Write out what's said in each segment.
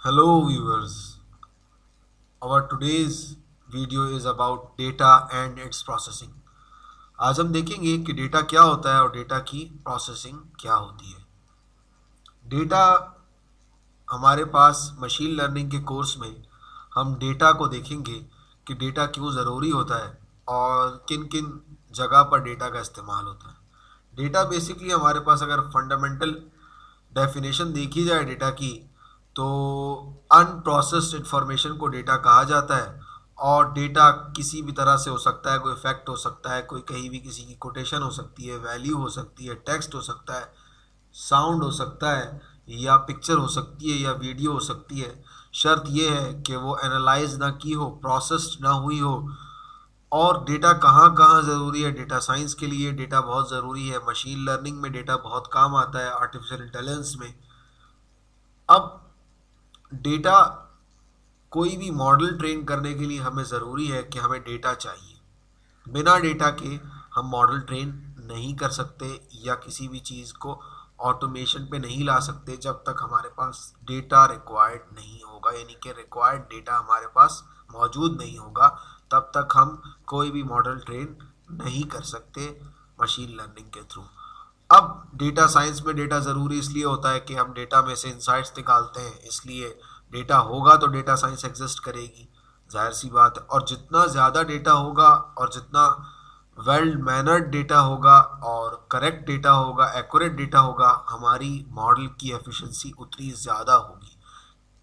Hello viewers, our today's video is about data and its processing. आज हम देखेंगे कि डेटा क्या होता है और डेटा की प्रोसेसिंग क्या होती है। डेटा हमारे पास मशीन लर्निंग के कोर्स में हम डेटा को देखेंगे कि डेटा क्यों ज़रूरी होता है और किन किन जगह पर डेटा का इस्तेमाल होता है। डेटा बेसिकली हमारे पास अगर फंडामेंटल डेफिनेशन देखी जाए डेटा की तो अनप्रोसेस्ड इंफॉर्मेशन को डेटा कहा जाता है। और डेटा किसी भी तरह से हो सकता है, कोई फैक्ट हो सकता है, कोई कहीं भी किसी की कोटेशन हो सकती है, वैल्यू हो सकती है, टेक्स्ट हो सकता है, साउंड हो सकता है, या पिक्चर हो सकती है, या वीडियो हो सकती है। शर्त यह है कि वो एनालाइज ना की हो, प्रोसेस्ड ना हुई हो। और डेटा कहाँ कहाँ ज़रूरी है? डेटा साइंस के लिए डेटा बहुत ज़रूरी है, मशीन लर्निंग में डेटा बहुत काम आता है, आर्टिफिशियल इंटेलिजेंस में। अब डेटा, कोई भी मॉडल ट्रेन करने के लिए हमें ज़रूरी है कि हमें डेटा चाहिए। बिना डेटा के हम मॉडल ट्रेन नहीं कर सकते या किसी भी चीज़ को ऑटोमेशन पे नहीं ला सकते जब तक हमारे पास डेटा रिक्वायर्ड नहीं होगा, यानी कि रिक्वायर्ड डेटा हमारे पास मौजूद नहीं होगा, तब तक हम कोई भी मॉडल ट्रेन नहीं कर सकते मशीन लर्निंग के थ्रू। अब डेटा साइंस में डेटा ज़रूरी इसलिए होता है कि हम डेटा में से इंसाइट्स निकालते हैं, इसलिए डेटा होगा तो डेटा साइंस एग्जिस्ट करेगी, जाहिर सी बात है। और जितना ज़्यादा डेटा होगा और जितना वेल मैनर्ड डेटा होगा और करेक्ट डेटा होगा, एक्यूरेट डेटा होगा, हमारी मॉडल की एफिशिएंसी उतनी ज़्यादा होगी।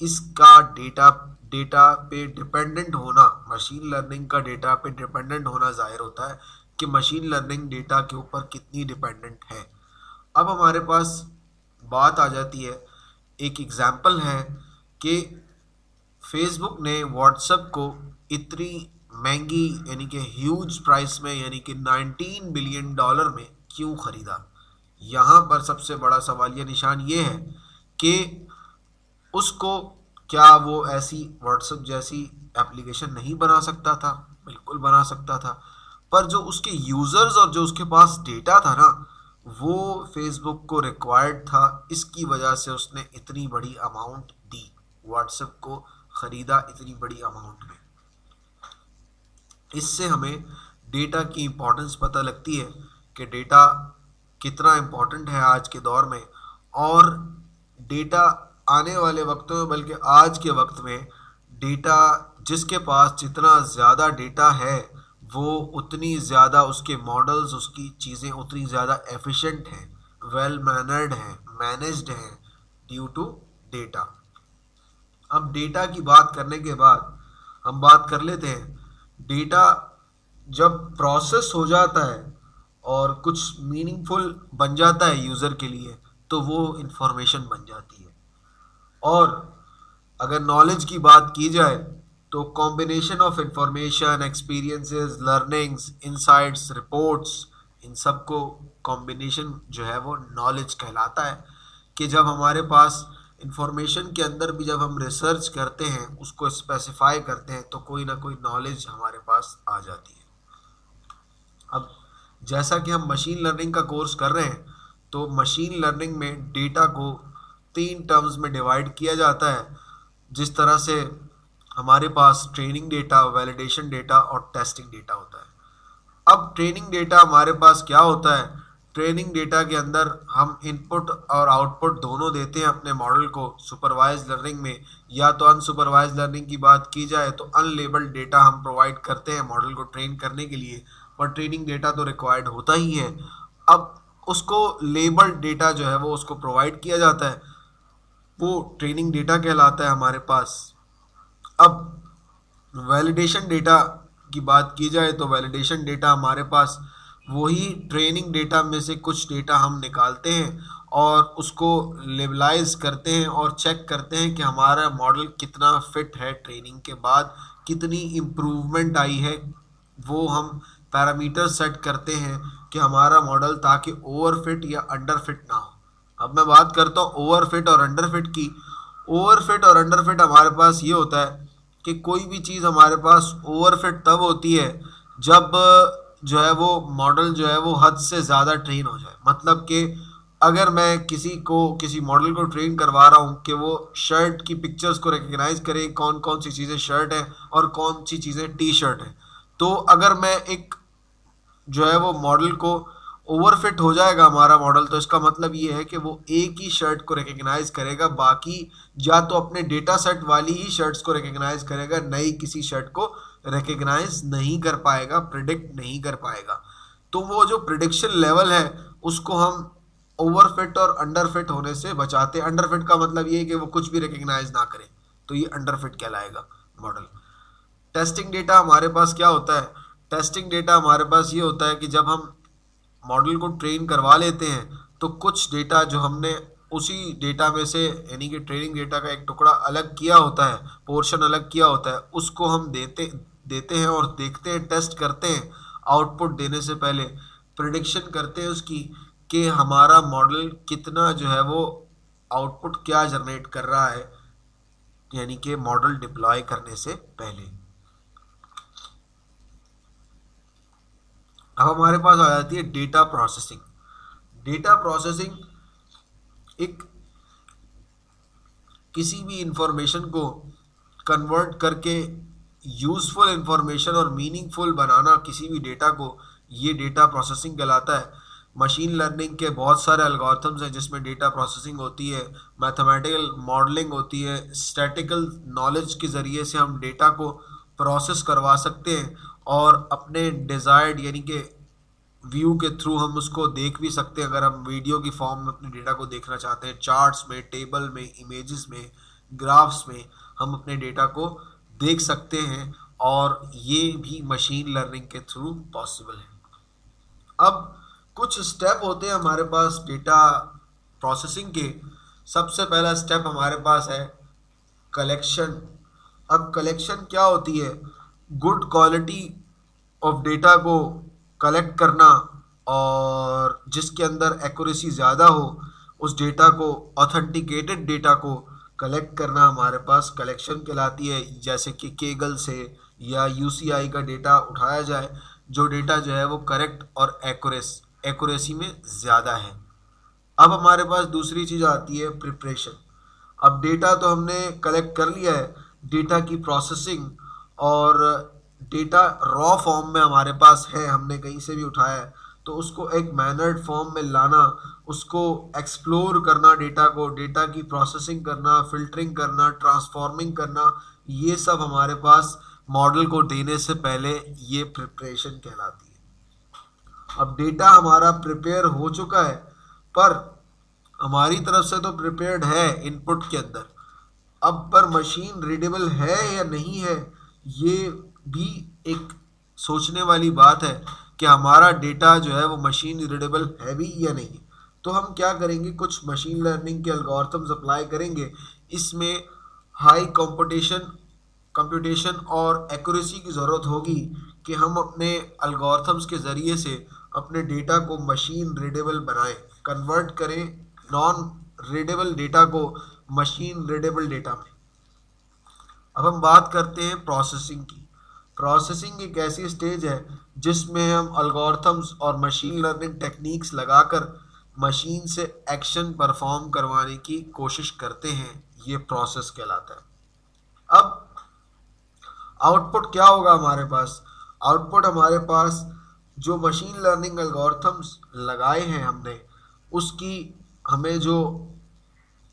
इसका डेटा डेटा पे डिपेंडेंट होना, मशीन लर्निंग का डेटा पे डिपेंडेंट होना जाहिर होता है कि मशीन लर्निंग डेटा के ऊपर कितनी डिपेंडेंट है। अब हमारे पास बात आ जाती है, एक एग्जांपल है कि फेसबुक ने व्हाट्सएप को इतनी महंगी यानी कि ह्यूज प्राइस में, यानी कि 19 बिलियन डॉलर में क्यों ख़रीदा। यहाँ पर सबसे बड़ा सवालिया निशान ये है कि उसको, क्या वो ऐसी व्हाट्सएप जैसी एप्लीकेशन नहीं बना सकता था? बिल्कुल बना सकता था, पर जो उसके यूज़र्स और जो उसके पास डेटा था ना, वो फेसबुक को रिक्वायर्ड था। इसकी वजह से उसने इतनी बड़ी अमाउंट दी, व्हाट्सएप को ख़रीदा इतनी बड़ी अमाउंट में। इससे हमें डेटा की इम्पोर्टेंस पता लगती है कि डेटा कितना इम्पोर्टेंट है आज के दौर में। और डेटा आने वाले वक्तों में, बल्कि आज के वक्त में, डेटा जिसके पास जितना ज़्यादा डेटा है वो उतनी ज़्यादा उसके मॉडल्स, उसकी चीज़ें उतनी ज़्यादा एफिशिएंट हैं, वेल मैनर्ड हैं, मैनेज्ड हैं ड्यू टू डेटा। अब डेटा की बात करने के बाद हम बात कर लेते हैं, डेटा जब प्रोसेस हो जाता है और कुछ मीनिंगफुल बन जाता है यूज़र के लिए, तो वो इंफॉर्मेशन बन जाती है। और अगर नॉलेज की बात की जाए तो combination of information, experiences, learnings, insights, reports, इन सब को कॉम्बिनेशन जो है वो नॉलेज कहलाता है। कि जब हमारे पास इंफॉर्मेशन के अंदर भी जब हम रिसर्च करते हैं, उसको स्पेसिफाई करते हैं, तो कोई ना कोई नॉलेज हमारे पास आ जाती है। अब जैसा कि हम मशीन लर्निंग का कोर्स कर रहे हैं, तो मशीन लर्निंग में डेटा को 3 टर्म्स में डिवाइड किया जाता है। जिस तरह से हमारे पास ट्रेनिंग डेटा, वैलिडेशन डेटा और टेस्टिंग डेटा होता है। अब ट्रेनिंग डेटा हमारे पास क्या होता है? ट्रेनिंग डेटा के अंदर हम इनपुट और आउटपुट दोनों देते हैं अपने मॉडल को सुपरवाइज लर्निंग में, या तो अनसुपरवाइज लर्निंग की बात की जाए तो अनलेबल्ड डेटा हम प्रोवाइड करते हैं मॉडल को ट्रेन करने के लिए, पर ट्रेनिंग डेटा तो रिक्वायर्ड होता ही है। अब उसको लेबल्ड डेटा जो है वो उसको प्रोवाइड किया जाता है, वो ट्रेनिंग डेटा कहलाता है हमारे पास। अब वैलिडेशन डेटा की बात की जाए तो वैलिडेशन डेटा हमारे पास वही ट्रेनिंग डेटा में से कुछ डेटा हम निकालते हैं और उसको लेबलाइज करते हैं और चेक करते हैं कि हमारा मॉडल कितना फिट है, ट्रेनिंग के बाद कितनी इम्प्रूवमेंट आई है। वो हम पैरामीटर सेट करते हैं कि हमारा मॉडल ताकि ओवर फिट या अंडर फिट ना हो। अब मैं बात करता हूँ ओवर फिट और अंडर फिट की। ओवर फिट और अंडर फिट हमारे पास ये होता है कि कोई भी चीज़ हमारे पास ओवर फिट तब होती है जब जो है वो मॉडल जो है वो हद से ज़्यादा ट्रेन हो जाए। मतलब कि अगर मैं किसी मॉडल को ट्रेन करवा रहा हूँ कि वो शर्ट की पिक्चर्स को रिकग्नाइज करे, कौन कौन सी चीज़ें शर्ट है और कौन सी चीज़ें टी शर्ट है, तो अगर मैं एक जो है वो मॉडल को ओवरफिट हो जाएगा हमारा मॉडल, तो इसका मतलब ये है कि वो एक ही शर्ट को रिकग्नाइज करेगा, बाकी या तो अपने डेटा सेट वाली ही शर्ट्स को रिकग्नाइज करेगा, नई किसी शर्ट को रिकग्नाइज नहीं कर पाएगा, प्रिडिक्ट नहीं कर पाएगा। तो वो जो प्रिडिक्शन लेवल है उसको हम ओवरफिट और अंडरफिट होने से बचाते हैं। अंडरफिट का मतलब ये है कि वो कुछ भी रिकग्नाइज ना करे, तो ये अंडरफिट कहलाएगा मॉडल। टेस्टिंग डेटा हमारे पास क्या होता है? टेस्टिंग डेटा हमारे पास ये होता है कि जब हम मॉडल को ट्रेन करवा लेते हैं तो कुछ डेटा जो हमने उसी डेटा में से, यानी कि ट्रेनिंग डेटा का एक टुकड़ा अलग किया होता है, पोर्शन अलग किया होता है, उसको हम देते देते हैं और देखते हैं, टेस्ट करते हैं आउटपुट देने से पहले, प्रिडिक्शन करते हैं उसकी कि हमारा मॉडल कितना जो है वो आउटपुट क्या जनरेट कर रहा है, यानी कि मॉडल डिप्लॉय करने से पहले। अब हमारे पास आ जाती है डेटा प्रोसेसिंग। डेटा प्रोसेसिंग एक किसी भी इंफॉर्मेशन को कन्वर्ट करके यूज़फुल इंफॉर्मेशन और मीनिंगफुल बनाना किसी भी डेटा को, ये डेटा प्रोसेसिंग कहलाता है। मशीन लर्निंग के बहुत सारे एल्गोरिथम्स हैं जिसमें डेटा प्रोसेसिंग होती है, मैथमेटिकल मॉडलिंग होती है, स्टैटिकल नॉलेज के ज़रिए से हम डेटा को प्रोसेस करवा सकते हैं और अपने डिज़ायर्ड यानी कि व्यू के थ्रू हम उसको देख भी सकते हैं। अगर हम वीडियो की फॉर्म में अपने डेटा को देखना चाहते हैं, चार्ट्स में, टेबल में, इमेजेस में, ग्राफ्स में, हम अपने डेटा को देख सकते हैं और ये भी मशीन लर्निंग के थ्रू पॉसिबल है। अब कुछ स्टेप होते हैं हमारे पास डेटा प्रोसेसिंग के। सबसे पहला स्टेप हमारे पास है कलेक्शन। अब कलेक्शन क्या होती है? गुड क्वालिटी ऑफ डेटा को कलेक्ट करना और जिसके अंदर एक्यूरेसी ज़्यादा हो, उस डेटा को, ऑथेंटिकेटेड डेटा को कलेक्ट करना हमारे पास कलेक्शन कहलाती है। जैसे कि केगल से या यूसीआई का डेटा उठाया जाए, जो डेटा जो है वो करेक्ट और एक्यूरेसी में ज़्यादा है। अब हमारे पास दूसरी चीज़ आती है प्रिपरेशन। अब डेटा तो हमने कलेक्ट कर लिया है, डेटा की प्रोसेसिंग और डेटा रॉ फॉर्म में हमारे पास है, हमने कहीं से भी उठाया है, तो उसको एक मैनर्ड फॉर्म में लाना, उसको एक्सप्लोर करना, डेटा को, डेटा की प्रोसेसिंग करना, फिल्टरिंग करना, ट्रांसफॉर्मिंग करना, ये सब हमारे पास मॉडल को देने से पहले ये प्रिपरेशन कहलाती है। अब डेटा हमारा प्रिपेयर हो चुका है, पर हमारी तरफ से तो प्रिपेयर्ड है इनपुट के अंदर, अब पर मशीन रीडेबल है या नहीं है, ये भी एक सोचने वाली बात है कि हमारा डेटा जो है वो मशीन रीडेबल है भी या नहीं। तो हम क्या करेंगे, कुछ मशीन लर्निंग के एल्गोरिथम्स अप्लाई करेंगे। इसमें हाई कंप्यूटेशन और एक्यूरेसी की ज़रूरत होगी कि हम अपने एल्गोरिथम्स के ज़रिए से अपने डेटा को मशीन रीडेबल बनाएं, कन्वर्ट करें नॉन रीडेबल डेटा को मशीन रीडेबल डेटा में। अब हम बात करते हैं प्रोसेसिंग की। प्रोसेसिंग एक ऐसी स्टेज है जिसमें हम एल्गोरिथम्स और मशीन लर्निंग टेक्निक्स लगाकर मशीन से एक्शन परफॉर्म करवाने की कोशिश करते हैं, ये प्रोसेस कहलाता है। अब आउटपुट क्या होगा हमारे पास? आउटपुट हमारे पास जो मशीन लर्निंग एल्गोरिथम्स लगाए हैं हमने, उसकी हमें जो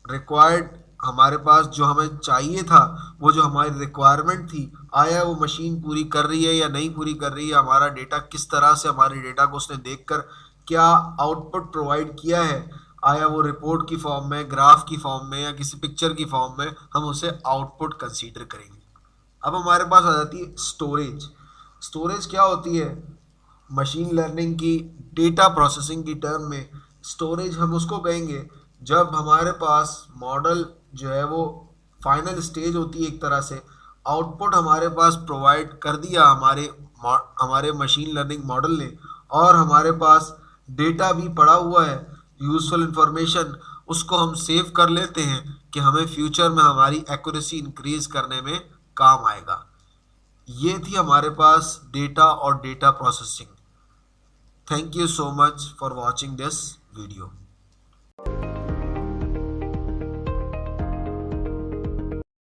रिक्वायर्ड, हमारे पास जो हमें चाहिए था, वो जो हमारी रिक्वायरमेंट थी, आया वो मशीन पूरी कर रही है या नहीं पूरी कर रही है, हमारा डेटा किस तरह से, हमारे डेटा को उसने देखकर क्या आउटपुट प्रोवाइड किया है, आया वो रिपोर्ट की फॉर्म में, ग्राफ की फॉर्म में या किसी पिक्चर की फॉर्म में, हम उसे आउटपुट कंसीडर करेंगे। अब हमारे पास आ जाती है स्टोरेज। स्टोरेज क्या होती है? मशीन लर्निंग की डेटा प्रोसेसिंग की टर्म में स्टोरेज हम उसको कहेंगे जब हमारे पास मॉडल जो है वो फाइनल स्टेज होती है, एक तरह से आउटपुट हमारे पास प्रोवाइड कर दिया हमारे मशीन लर्निंग मॉडल ने, और हमारे पास डेटा भी पड़ा हुआ है, यूजफुल इंफॉर्मेशन, उसको हम सेव कर लेते हैं कि हमें फ्यूचर में हमारी एक्यूरेसी इंक्रीज करने में काम आएगा। ये थी हमारे पास डेटा और data processing. Thank you so much for watching this video.